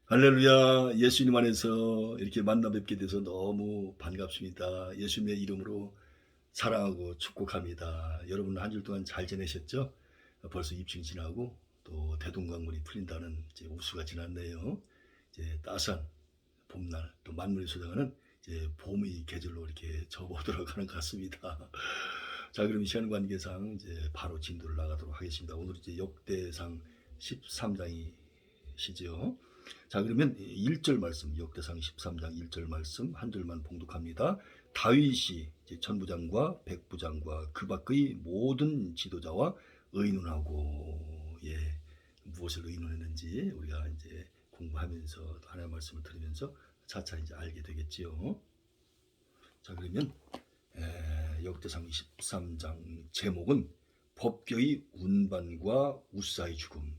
할렐루야. 예수님 안에서 이렇게 만나 뵙게 돼서 너무 반갑습니다. 예수님의 이름으로 사랑하고 축복합니다. 여러분 한 주 동안 잘 지내셨죠? 벌써 입춘 지나고 또 대동강물이 풀린다는 이제 우수가 지났네요. 이제 따스한 봄날 또 만물이 소장하는 이제 봄의 계절로 이렇게 접어들어 가는 것 같습니다. 자, 그럼 이 시간 관계상 이제 바로 진도를 나가도록 하겠습니다. 오늘 이제 역대상 13장이시죠. 자, 그러면 1절 말씀, 역대상 13장 1절 말씀 한 절만 봉독합니다. 다윗이 천부장과 백부장과 그 밖의 모든 지도자와 의논하고, 무엇을 의논했는지 우리가 이제 공부하면서 하나님의 말씀을 들으면서 차차 이제 알게 되겠지요. 자, 그러면 역대상 13장 제목은 법궤의 운반과 우사의 죽음.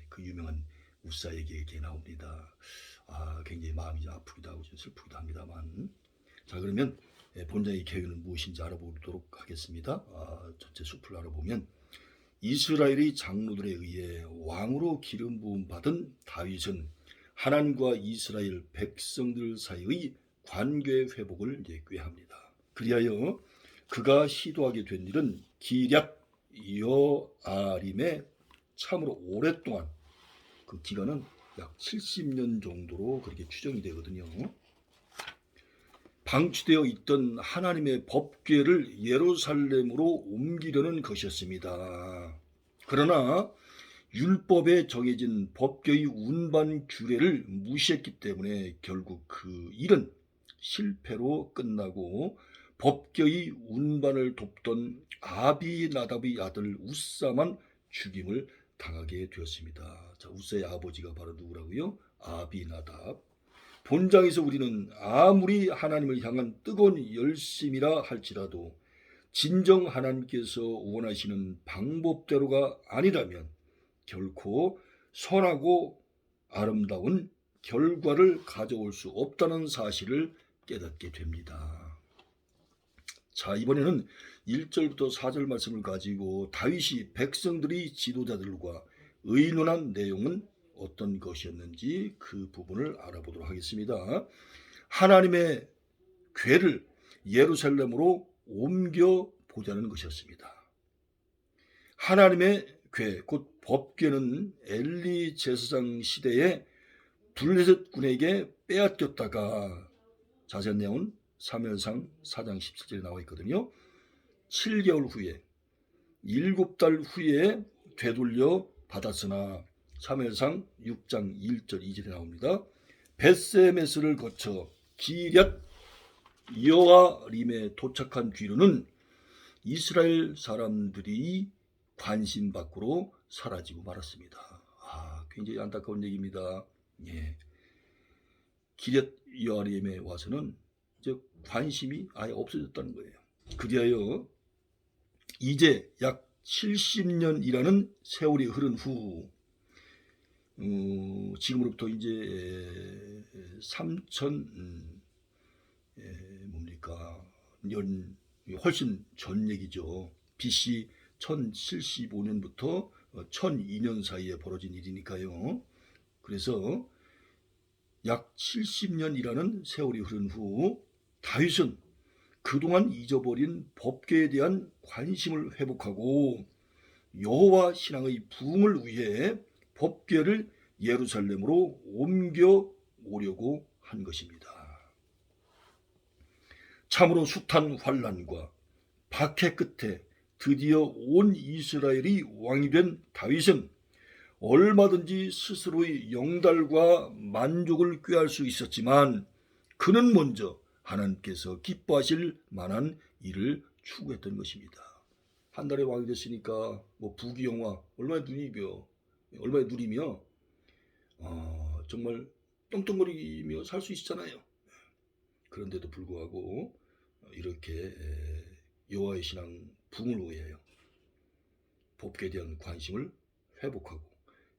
그 유명한 우사 얘기가 나옵니다. 굉장히 마음이 아프기도 하고 좀 슬프기도 합니다만. 자, 그러면 본장의 계획은 무엇인지 알아보도록 하겠습니다. 전체 숲을 알아보면 이스라엘의 장로들에 의해 왕으로 기름 부음 받은 다윗은 하나님과 이스라엘 백성들 사이의 관계 회복을 꾀합니다. 그리하여 그가 시도하게 된 일은 기럇 여아림에 참으로 오랫동안, 그 기간은 약 70년 정도로 그렇게 추정이 되거든요. 방치되어 있던 하나님의 법궤를 예루살렘으로 옮기려는 것이었습니다. 그러나 율법에 정해진 법궤의 운반 규례를 무시했기 때문에 결국 그 일은 실패로 끝나고 법궤의 운반을 돕던 아비나답의 아들 우사만 죽임을 당하게 되었습니다. 자, 우사의 아버지가 바로 누구라고요? 아비나답. 본장에서 우리는 아무리 하나님을 향한 뜨거운 열심이라 할지라도 진정 하나님께서 원하시는 방법대로가 아니라면 결코 선하고 아름다운 결과를 가져올 수 없다는 사실을 깨닫게 됩니다. 자, 이번에는 1절부터 4절 말씀을 가지고 다윗이 백성들이 지도자들과 의논한 내용은 어떤 것이었는지 그 부분을 알아보도록 하겠습니다. 하나님의 궤를 예루살렘으로 옮겨 보자는 것이었습니다. 하나님의 궤, 곧 법궤는 엘리 제사장 시대에 블레셋 군에게 빼앗겼다가, 자세한 내용은 사무엘상 4장 17절에 나와 있거든요. 7개월 후에 7달 후에 되돌려 받았으나 사무엘상 6장 1절 2절에 나옵니다. 벳세메스를 거쳐 기럇 여아림에 도착한 뒤로는 이스라엘 사람들이 관심 밖으로 사라지고 말았습니다. 굉장히 안타까운 얘기입니다. 기럇 여아림에 와서는 이제 관심이 아예 없어졌다는 거예요. 그리하여 이제 약 70년이라는 세월이 흐른 후, 지금으로부터 이제 3천 년 훨씬 전 얘기죠. BC 1075년부터 1002년 사이에 벌어진 일이니까요. 그래서 약 70년이라는 세월이 흐른 후 다윗은 그동안 잊어버린 법궤에 대한 관심을 회복하고 여호와 신앙의 부흥을 위해 법궤를 예루살렘으로 옮겨 오려고 한 것입니다. 참으로 숱한 환난과 박해 끝에 드디어 온 이스라엘이 왕이 된 다윗은 얼마든지 스스로의 영달과 만족을 꾀할 수 있었지만 그는 먼저 하나님께서 기뻐하실 만한 일을 추구했던 것입니다. 한 달에 왕이 됐으니까 뭐 부귀영화 얼마나 누리며 정말 떵떵거리며 살 수 있잖아요. 그런데도 불구하고 이렇게 여호와의 신앙 부흥을 위하여 법궤에 대한 관심을 회복하고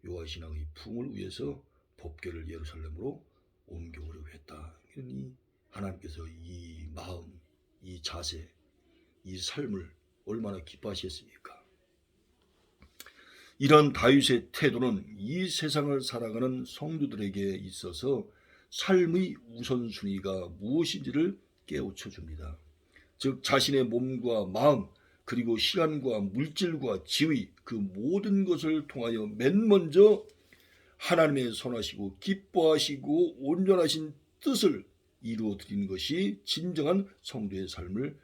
여호와의 신앙의 부흥을 위해서 법궤를 예루살렘으로 옮겨오려고 했다. 이 하나님께서 이 마음, 이 자세, 이 삶을 얼마나 기뻐하시겠습니까? 이런 다윗의 태도는 이 세상을 살아가는 성도들에게 있어서 삶의 우선순위가 무엇인지를 깨우쳐 줍니다. 즉 자신의 몸과 마음 그리고 시간과 물질과 지위 그 모든 것을 통하여 맨 먼저 하나님의 선하시고 기뻐하시고 온전하신 뜻을 이루어 드리는 것이 진정한 성도의 삶을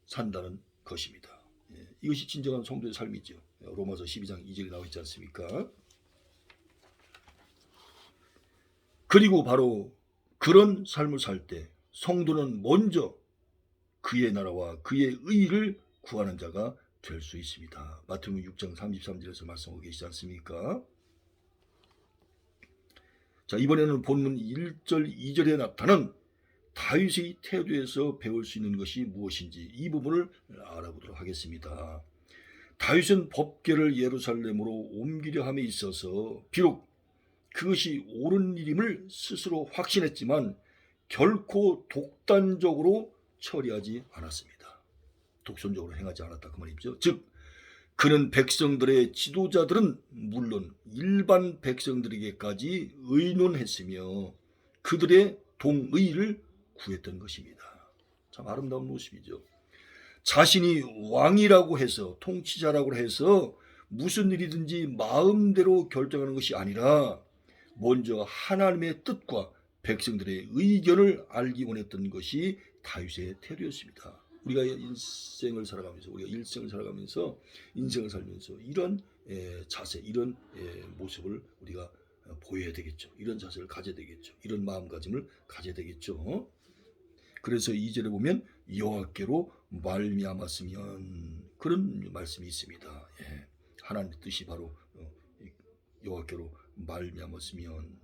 산다는 것입니다. 이것이 진정한 성도의 삶이죠. 로마서 12장 2절에 나와 있지 않습니까? 그리고 바로 그런 삶을 살 때 성도는 먼저 그의 나라와 그의 의를 구하는 자가 될 수 있습니다. 마태복음 6장 33절에서 말씀하고 계시지 않습니까? 자, 이번에는 본문 1절 2절에 나타난 다윗의 태도에서 배울 수 있는 것이 무엇인지 이 부분을 알아보도록 하겠습니다. 다윗은 법궤를 예루살렘으로 옮기려 함에 있어서 비록 그것이 옳은 일임을 스스로 확신했지만 결코 독단적으로 처리하지 않았습니다. 독선적으로 행하지 않았다 그 말이죠. 즉 그는 백성들의 지도자들은 물론 일반 백성들에게까지 의논했으며 그들의 동의를 구했던 것입니다. 참 아름다운 모습이죠. 자신이 왕이라고 해서 통치자라고 해서 무슨 일이든지 마음대로 결정하는 것이 아니라 먼저 하나님의 뜻과 백성들의 의견을 알기 원했던 것이 다윗의 태도였습니다. 우리가 인생을 살아가면서 인생을 살면서 이런 자세, 이런 모습을 우리가 보여야 되겠죠. 이런 자세를 가져야 되겠죠. 이런 마음가짐을 가져야 되겠죠. 그래서 2절에 보면 여호와께로 말미암았으면 그런 말씀이 있습니다. 하나님의 뜻이 바로 여호와께로 말미암았으면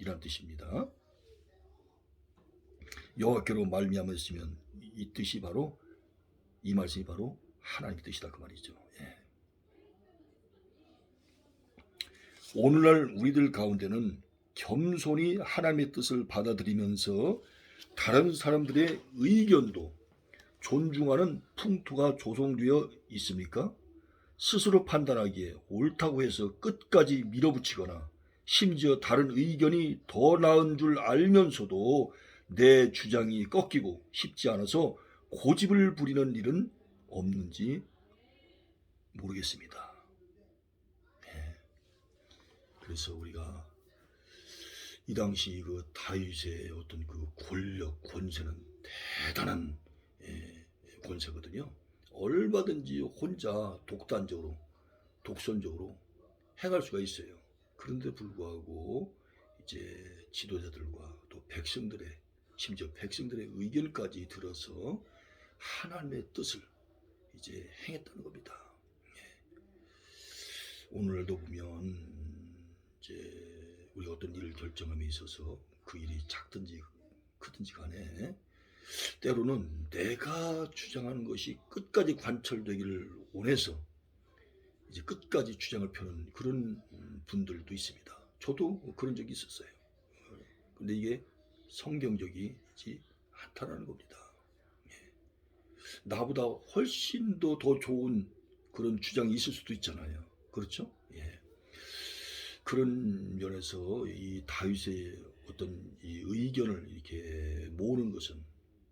이란 뜻입니다. 여호와께로 말미암았으면 이 뜻이 바로 이 말씀이 바로 하나님의 뜻이다 그 말이죠. 오늘날 우리들 가운데는 겸손히 하나님의 뜻을 받아들이면서 다른 사람들의 의견도 존중하는 풍토가 조성되어 있습니까? 스스로 판단하기에 옳다고 해서 끝까지 밀어붙이거나 심지어 다른 의견이 더 나은 줄 알면서도 내 주장이 꺾이고 싶지 않아서 고집을 부리는 일은 없는지 모르겠습니다. 그래서 우리가 이 당시 그 다윗의 어떤 그 권력, 권세는 대단한 권세거든요. 얼마든지 혼자 독단적으로, 독선적으로 행할 수가 있어요. 그런데 불구하고 이제 지도자들과 또 백성들의 심지어 백성들의 의견까지 들어서 하나님의 뜻을 이제 행했다는 겁니다. 오늘날도 보면 이제 우리가 어떤 일을 결정함에 있어서 그 일이 작든지 크든지 간에 때로는 내가 주장하는 것이 끝까지 관철되기를 원해서 이제 끝까지 주장을 펴는 그런 분들도 있습니다. 저도 그런 적이 있었어요. 근데 이게 성경적이지 않다라는 겁니다. 나보다 훨씬 더 좋은 그런 주장이 있을 수도 있잖아요. 그렇죠? 그런 면에서 이 다윗의 어떤 이 의견을 이렇게 모으는 것은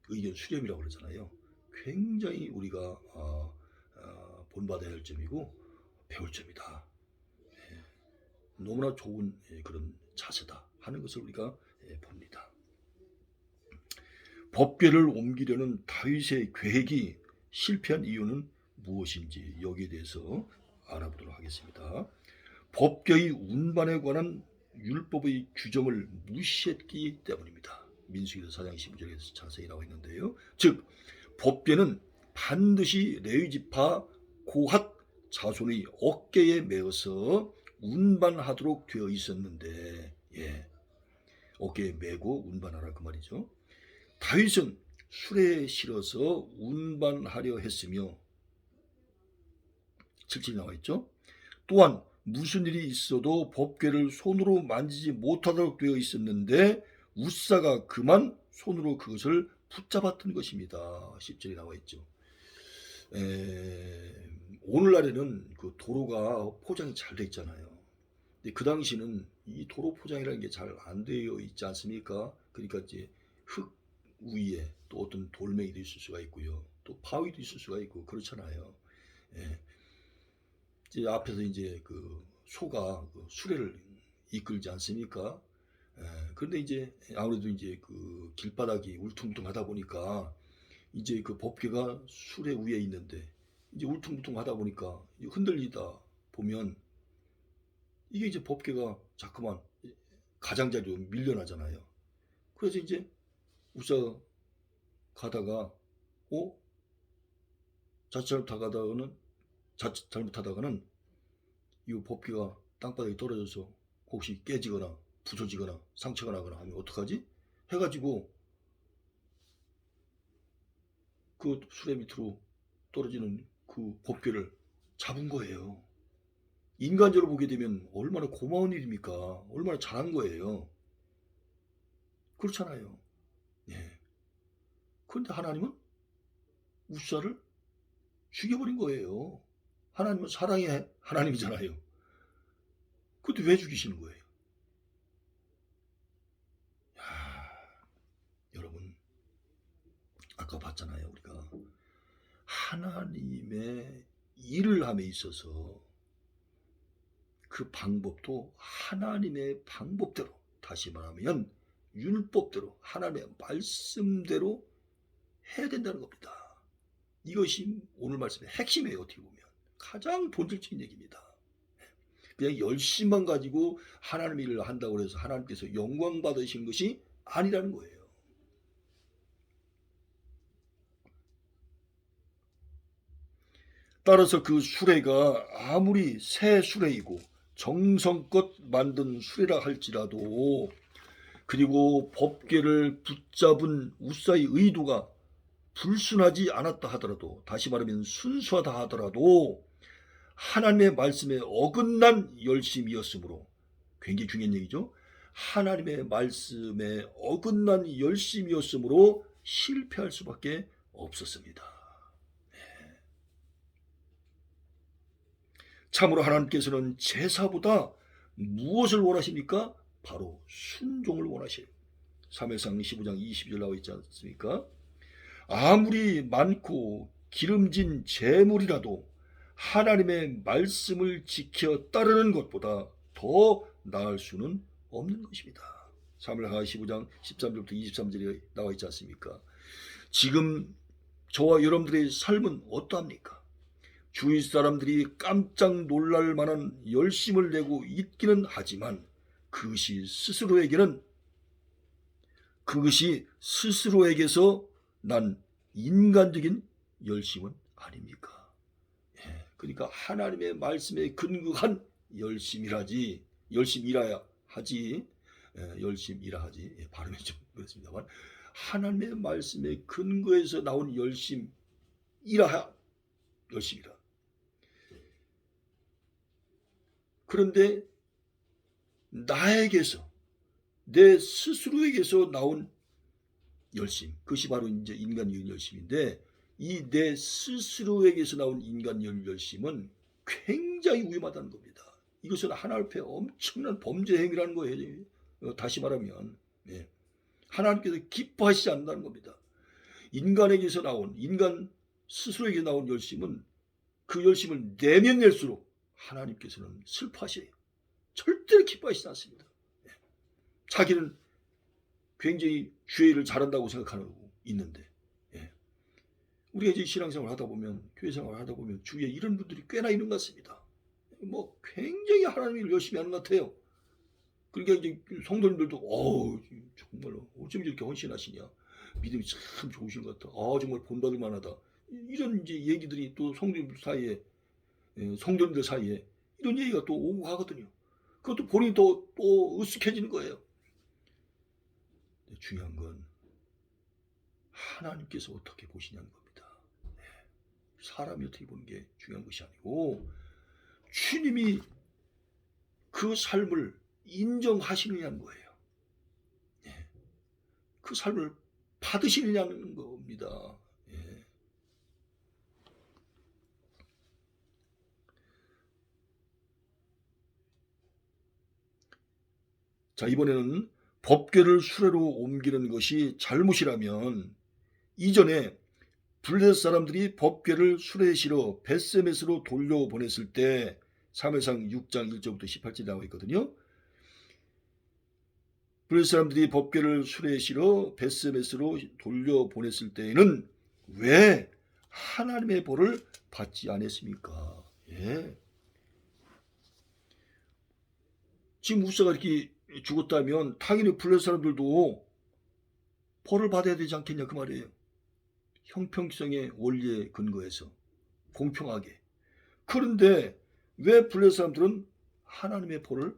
의견 수렴이라고 그러잖아요. 굉장히 우리가 본받아야 할 점이고 배울 점이다. 너무나 좋은 그런 자세다 하는 것을 우리가 봅니다. 법궤를 옮기려는 다윗의 계획이 실패한 이유는 무엇인지 여기에 대해서 알아보도록 하겠습니다. 법궤의 운반에 관한 율법의 규정을 무시했기 때문입니다. 민수기서 4장 12절에서 자세히 나와 있는데요. 즉 법궤는 반드시 레위지파 고핫 자손의 어깨에 메어서 운반하도록 되어 있었는데 어깨에 메고 운반하라 그 말이죠. 다윗은 수레에 실어서 운반하려 했으며 7절에 나와 있죠. 또한 무슨 일이 있어도 법궤를 손으로 만지지 못하도록 되어 있었는데 웃사가 그만 손으로 그것을 붙잡았던 것입니다. 10절에 나와 있죠. 오늘날에는 그 도로가 포장이 잘 돼 있잖아요. 근데 그 당시는 이 도로 포장이라는 게 잘 안 되어 있지 않습니까? 그러니까 이제 흙 위에 또 어떤 돌멩이도 있을 수가 있고요. 또 바위도 있을 수가 있고 그렇잖아요. 예. 이제 앞에서 이제 그 소가 그 수레를 이끌지 않습니까? 예. 그런데 이제 아무래도 이제 그 길바닥이 울퉁불퉁하다 보니까 이제 그 법궤가 수레 위에 있는데 이제 울퉁불퉁하다 보니까 흔들리다 보면 이게 이제 법궤가 자꾸만 가장자리로 밀려나잖아요. 그래서 이제 우사 가다가 어 자칫 잘못하다가는 이 법궤가 땅바닥에 떨어져서 혹시 깨지거나 부서지거나 상처가 나거나 하면 어떡하지? 해가지고 그 수레 밑으로 떨어지는 그 법궤를 잡은 거예요. 인간적으로 보게 되면 얼마나 고마운 일입니까? 얼마나 잘한 거예요. 그렇잖아요. 예. 그런데 하나님은 우사를 죽여버린 거예요. 하나님은 사랑의 하나님이잖아요. 근데 왜 죽이시는 거예요? 야, 여러분, 아까 봤잖아요. 우리가 하나님의 일을 함에 있어서 그 방법도 하나님의 방법대로, 다시 말하면 율법대로, 하나님의 말씀대로 해야 된다는 겁니다. 이것이 오늘 말씀의 핵심이에요. 어떻게 보면 가장 본질적인 얘기입니다. 그냥 열심만 가지고 하나님 일을 한다고 해서 하나님께서 영광 받으신 것이 아니라는 거예요. 따라서 그 수레가 아무리 새 수레이고 정성껏 만든 수레라 할지라도, 그리고 법궤를 붙잡은 우사의 의도가 불순하지 않았다 하더라도, 다시 말하면 순수하다 하더라도 하나님의 말씀에 어긋난 열심이었으므로, 굉장히 중요한 얘기죠. 하나님의 말씀에 어긋난 열심이었으므로 실패할 수밖에 없었습니다. 참으로 하나님께서는 제사보다 무엇을 원하십니까? 바로 순종을 원하셔요. 사무엘상 15장 20절 나와 있지 않습니까? 아무리 많고 기름진 제물이라도 하나님의 말씀을 지켜 따르는 것보다 더 나을 수는 없는 것입니다. 사무엘하 15장 13절부터 23절에 나와 있지 않습니까? 지금 저와 여러분들의 삶은 어떠합니까? 주위 사람들이 깜짝 놀랄 만한 열심을 내고 있기는 하지만 그것이 스스로에게서 난 인간적인 열심은 아닙니까? 예, 그러니까 하나님의 말씀에 근거한 열심이라 하지, 열심이라 하지, 발음이 좀 그렇습니다만, 하나님의 말씀에 근거해서 나온 열심이라. 그런데 나에게서, 내 스스로에게서 나온 열심, 그것이 바로 이제 인간적인 열심인데, 이 내 스스로에게서 나온 인간적인 열심은 굉장히 위험하다는 겁니다. 이것은 하나님 앞에 엄청난 범죄 행위라는 거예요. 다시 말하면 하나님께서 기뻐하시지 않는다는 겁니다. 인간 스스로에게 나온 열심은, 그 열심을 내면 낼수록 하나님께서는 슬퍼하셔요. 절대로 기뻐하시지 않습니다. 자기는 굉장히 죄를 잘한다고 생각하고 있는데, 우리가 이제 신앙생활 하다 보면, 교회 생활 하다 보면 주위에 이런 분들이 꽤나 있는 것 같습니다. 뭐 굉장히 하나님 일 열심히 하는 것 같아요. 그러니까 이제 성도님들도 정말로 어쩜 이렇게 헌신하시냐, 믿음이 참 좋으신 것 같다, 정말 본받을 만하다, 이런 이제 얘기들이 또 성도님들 사이에 이런 얘기가 또 오고 가거든요. 그것도 본인이 또 으쓱해지는 거예요. 중요한 건 하나님께서 어떻게 보시냐는 겁니다. 사람이 어떻게 보는 게 중요한 것이 아니고, 주님이 그 삶을 인정하시느냐는 거예요. 그 삶을 받으시느냐는 겁니다. 자, 이번에는 법궤를 수레로 옮기는 것이 잘못이라면 이전에 블레셋 사람들이 법궤를 수레에 실어 벳세메스로 돌려보냈을 때 사무엘상 6장 1절부터 18절 나와 있거든요. 블레셋 사람들이 법궤를 수레에 실어 벳세메스로 돌려보냈을 때에는 왜 하나님의 벌을 받지 않았습니까? 예. 지금 우사가 이렇게 죽었다면 당연히 블레셋 사람들도 벌을 받아야 되지 않겠냐 그 말이에요. 형평성의 원리에 근거해서 공평하게. 그런데 왜 블레셋 사람들은 하나님의 벌을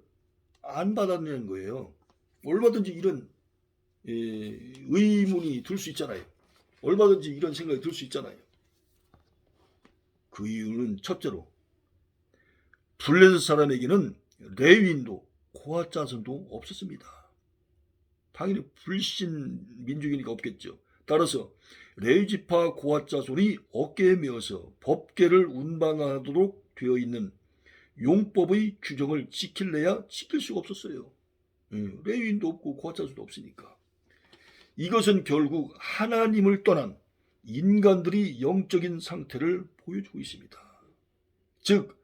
안 받았냐는 거예요. 얼마든지 이런 의문이 들 수 있잖아요. 얼마든지 이런 생각이 들 수 있잖아요. 그 이유는 첫째로 블레셋 사람에게는 레위인도 고아 자손도 없었습니다. 당연히 불신 민족이니까 없겠죠. 따라서 레위지파 고아 자손이 어깨에 메어서 법궤를 운반하도록 되어 있는 용법의 규정을 지킬래야 지킬 수가 없었어요. 레위인도 없고 고아 자손도 없으니까. 이것은 결국 하나님을 떠난 인간들이 영적인 상태를 보여주고 있습니다. 즉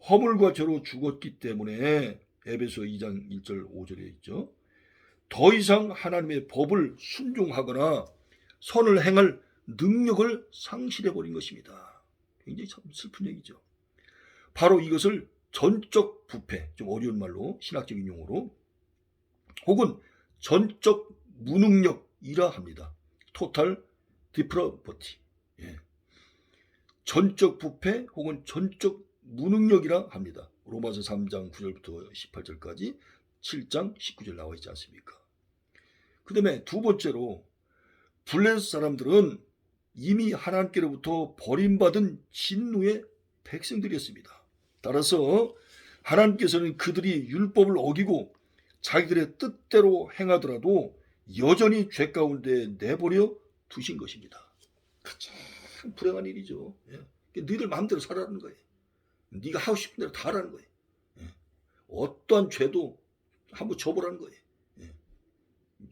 허물과 죄로 죽었기 때문에 에베소 2장 1절 5절에 있죠. 더 이상 하나님의 법을 순종하거나 선을 행할 능력을 상실해버린 것입니다. 굉장히 참 슬픈 얘기죠. 바로 이것을 전적 부패, 좀 어려운 말로 신학적인 용어로 혹은 전적 무능력이라 합니다. 토탈 디프러버티. 전적 부패 혹은 전적 무능력이라 합니다. 로마서 3장 9절부터 18절까지 7장 19절 나와 있지 않습니까? 그 다음에 두 번째로 블레셋 사람들은 이미 하나님께로부터 버림받은 진노의 백성들이었습니다. 따라서 하나님께서는 그들이 율법을 어기고 자기들의 뜻대로 행하더라도 여전히 죄 가운데 내버려 두신 것입니다. 가장 불행한 일이죠. 너희들 마음대로 살아라는 거예요. 네가 하고 싶은 대로 다 하라는 거예요. 어떠한 죄도 한번 줘보라는 거예요.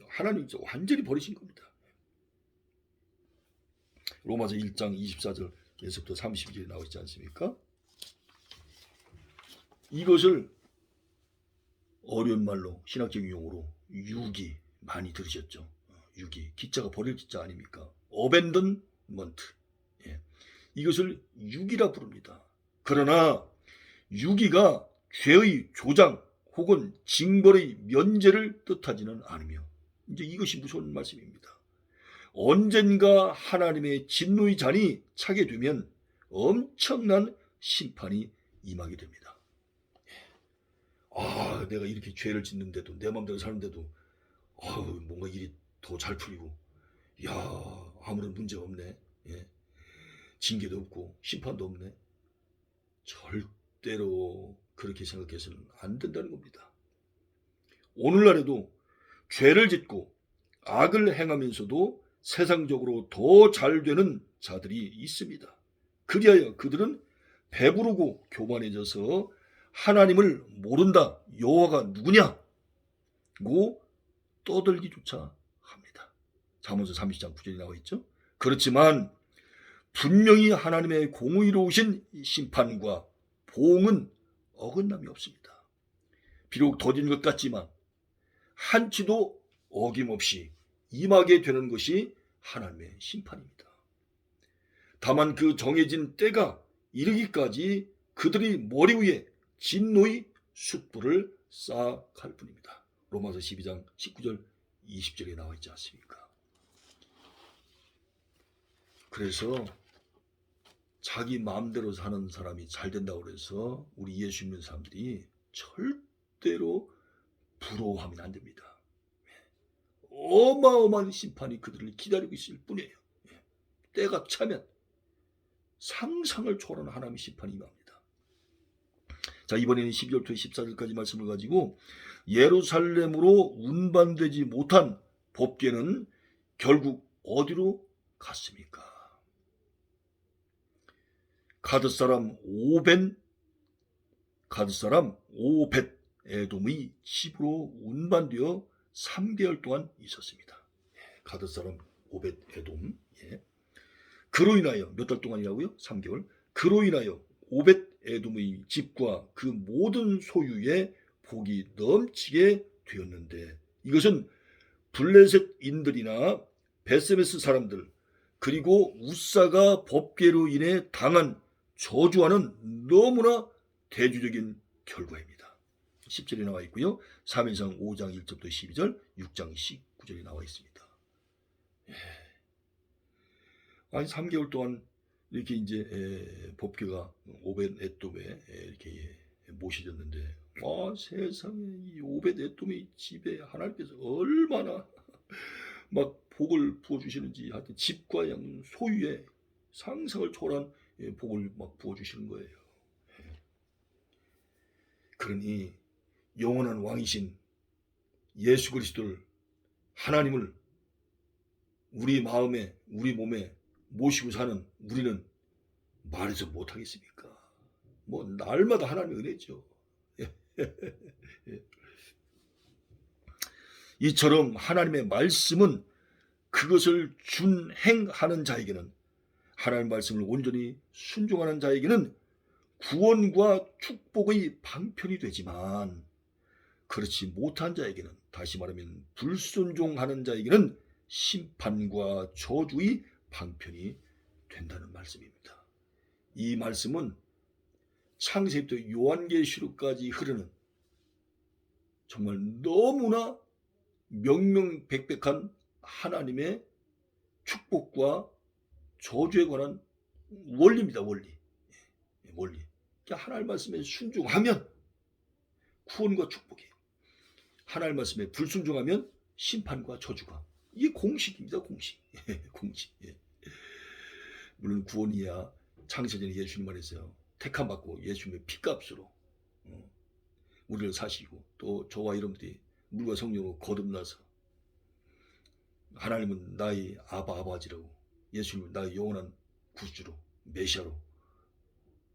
하나님 완전히 버리신 겁니다. 로마서 1장 24절에서부터 32절에 나와 있지 않습니까? 이것을 어려운 말로 신학적인 용어로 유기 많이 들으셨죠. 유기, 기자가 버릴 기자 아닙니까? 어벤던먼트. 이것을 유기라 부릅니다. 그러나 유기가 죄의 조장 혹은 징벌의 면제를 뜻하지는 않으며 이제 이것이 무서운 말씀입니다. 언젠가 하나님의 진노의 잔이 차게 되면 엄청난 심판이 임하게 됩니다. 내가 이렇게 죄를 짓는데도 내 마음대로 사는데도 뭔가 일이 더 잘 풀리고 아무런 문제가 없네. 징계도 없고 심판도 없네. 절대로 그렇게 생각해서는 안 된다는 겁니다. 오늘날에도 죄를 짓고 악을 행하면서도 세상적으로 더 잘 되는 자들이 있습니다. 그리하여 그들은 배부르고 교만해져서 하나님을 모른다, 여호와가 누구냐고 떠들기조차 합니다. 잠언서 30장 9절에 나와 있죠. 그렇지만 분명히 하나님의 공의로우신 심판과 보응은 어긋남이 없습니다. 비록 더딘 것 같지만 한치도 어김없이 임하게 되는 것이 하나님의 심판입니다. 다만 그 정해진 때가 이르기까지 그들이 머리 위에 진노의 숯불을 쌓아갈 뿐입니다. 로마서 12장 19절 20절에 나와 있지 않습니까? 그래서 자기 마음대로 사는 사람이 잘 된다고 해서 우리 예수 믿는 사람들이 절대로 부러워하면 안 됩니다. 어마어마한 심판이 그들을 기다리고 있을 뿐이에요. 때가 차면 상상을 초월하는 하나님의 심판이 임합니다. 자, 이번에는 12절부터 14절까지 말씀을 가지고 예루살렘으로 운반되지 못한 법궤는 결국 어디로 갔습니까? 가드 사람 오벳 에돔의 집으로 운반되어 3개월 동안 있었습니다. 가드 사람 오벳 에돔. 그로 인하여 몇 달 동안이라고요? 3개월. 그로 인하여 오벳 에돔의 집과 그 모든 소유에 복이 넘치게 되었는데, 이것은 블레셋인들이나 베세메스 사람들 그리고 우사가 법궤로 인해 당한 저주와는 너무나 대조적인 결과입니다. 10절에 나와 있고요. 사무엘상 5장 1절부터 12절, 6장 19절에 나와 있습니다. 아니 3개월 동안 이렇게 이제 법궤가 오벳 에돔에 이렇게 모셔졌는데, 세상에 이 오벳 에돔의 집에 하나님께서 얼마나 막 복을 부어주시는지, 하여튼 집과 양 소유에 상상을 초월한 복을 막 부어주시는 거예요. 그러니 영원한 왕이신 예수 그리스도를, 하나님을 우리 마음에 우리 몸에 모시고 사는 우리는 말해서 못하겠습니까? 뭐 날마다 하나님의 은혜죠. 이처럼 하나님의 말씀은 그것을 준행하는 자에게는, 하나님의 말씀을 온전히 순종하는 자에게는 구원과 축복의 방편이 되지만, 그렇지 못한 자에게는, 다시 말하면 불순종하는 자에게는 심판과 저주의 방편이 된다는 말씀입니다. 이 말씀은 창세기부터 요한계시록까지 흐르는 정말 너무나 명명백백한 하나님의 축복과 저주에 관한 원리입니다. 원리. 그러니까 하나님 말씀에 순종하면 구원과 축복이, 하나님 말씀에 불순종하면 심판과 저주가, 이게 공식입니다. 공식. 공식. 물론 구원이야 창세전에 예수님 말했어요. 택함 받고 예수님의 피값으로 우리를 사시고, 또 저와 여러분들이 물과 성령으로 거듭나서 하나님은 나의 아버지라고, 예수님은 나의 영원한 구주로 메시아로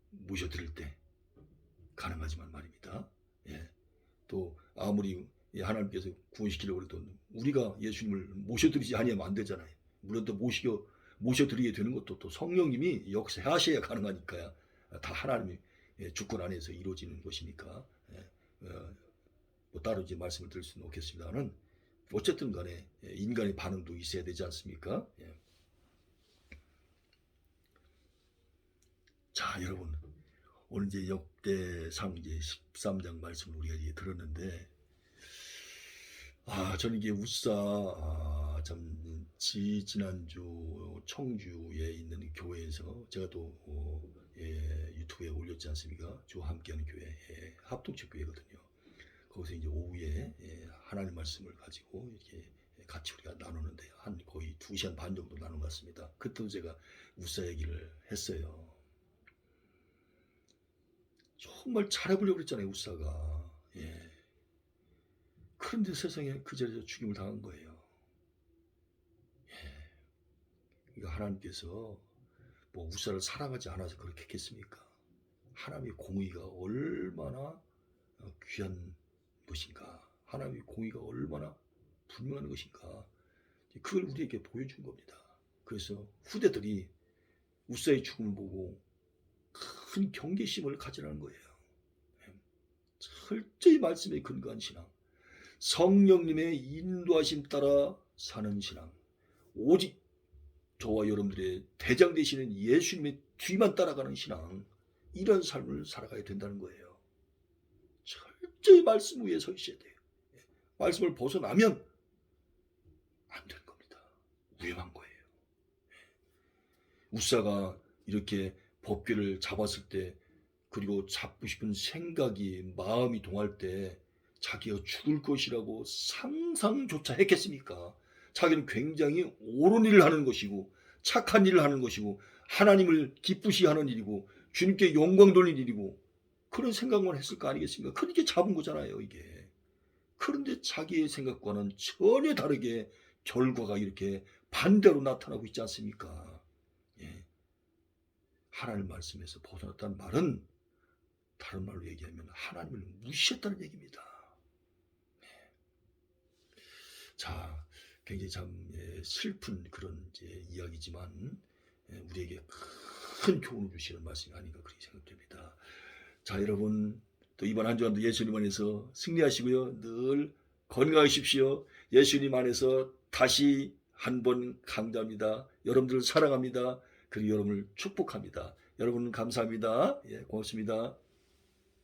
모셔드릴 때 가능하지만 말입니다. 또 아무리 하나님께서 구원시키려고 해도 우리가 예수님을 모셔드리지 아니하면 안 되잖아요. 물론 또 모셔드리게 되는 것도 또 성령님이 역사하셔야 가능하니까요. 다 하나님의 주권 안에서 이루어지는 것이니까 뭐 따로 이제 말씀을 드릴 수는 없겠습니다만, 어쨌든 간에 인간의 반응도 있어야 되지 않습니까? 자, 여러분, 오늘 이제 역대상 이제 13장 말씀을 우리가 이제 들었는데, 저는 이게 우사 지난주 청주에 있는 교회에서 제가 또 유튜브에 올렸지 않습니까? 주와 함께하는 교회, 합동체 교회거든요. 거기서 이제 오후에 하나님 말씀을 가지고 이렇게 같이 우리가 나누는데 한 거의 2시간 반 정도 나눈 것 같습니다. 그때도 제가 우사 얘기를 했어요. 정말 잘해보려고 그랬잖아요, 우사가. 그런데 세상에 그 자리에서 죽임을 당한 거예요. 그러니까 하나님께서 뭐 우사를 사랑하지 않아서 그렇게 했겠습니까? 하나님의 공의가 얼마나 귀한 것인가, 하나님의 공의가 얼마나 분명한 것인가, 그걸 우리에게 보여준 겁니다. 그래서 후대들이 우사의 죽음을 보고 큰 경계심을 가지라는 거예요. 철저히 말씀에 근거한 신앙, 성령님의 인도하심 따라 사는 신앙, 오직 저와 여러분들의 대장 되시는 예수님의 뒤만 따라가는 신앙, 이런 삶을 살아가야 된다는 거예요. 철저히 말씀 위에 서 있어야 돼요. 말씀을 벗어나면 안 되는 겁니다. 위험한 거예요. 우사가 이렇게 법궤를 잡았을 때, 그리고 잡고 싶은 생각이, 마음이 동할 때 자기가 죽을 것이라고 상상조차 했겠습니까? 자기는 굉장히 옳은 일을 하는 것이고 착한 일을 하는 것이고 하나님을 기쁘시게 하는 일이고 주님께 영광 돌릴 일이고, 그런 생각만 했을 거 아니겠습니까? 그렇게 잡은 거잖아요, 이게. 그런데 자기의 생각과는 전혀 다르게 결과가 이렇게 반대로 나타나고 있지 않습니까? 하나님 말씀에서 벗어났다는 말은 다른 말로 얘기하면 하나님을 무시했다는 얘기입니다. 자, 굉장히 참 슬픈 그런 이제 이야기지만 우리에게 큰 교훈을 주시는 말씀이 아닌가 그렇게 생각됩니다. 자, 여러분 또 이번 한 주간도 예수님 안에서 승리하시고요. 늘 건강하십시오. 예수님 안에서 다시 한번 강조합니다. 여러분들 사랑합니다. 그리고 여러분을 축복합니다. 여러분 감사합니다. 예, 고맙습니다.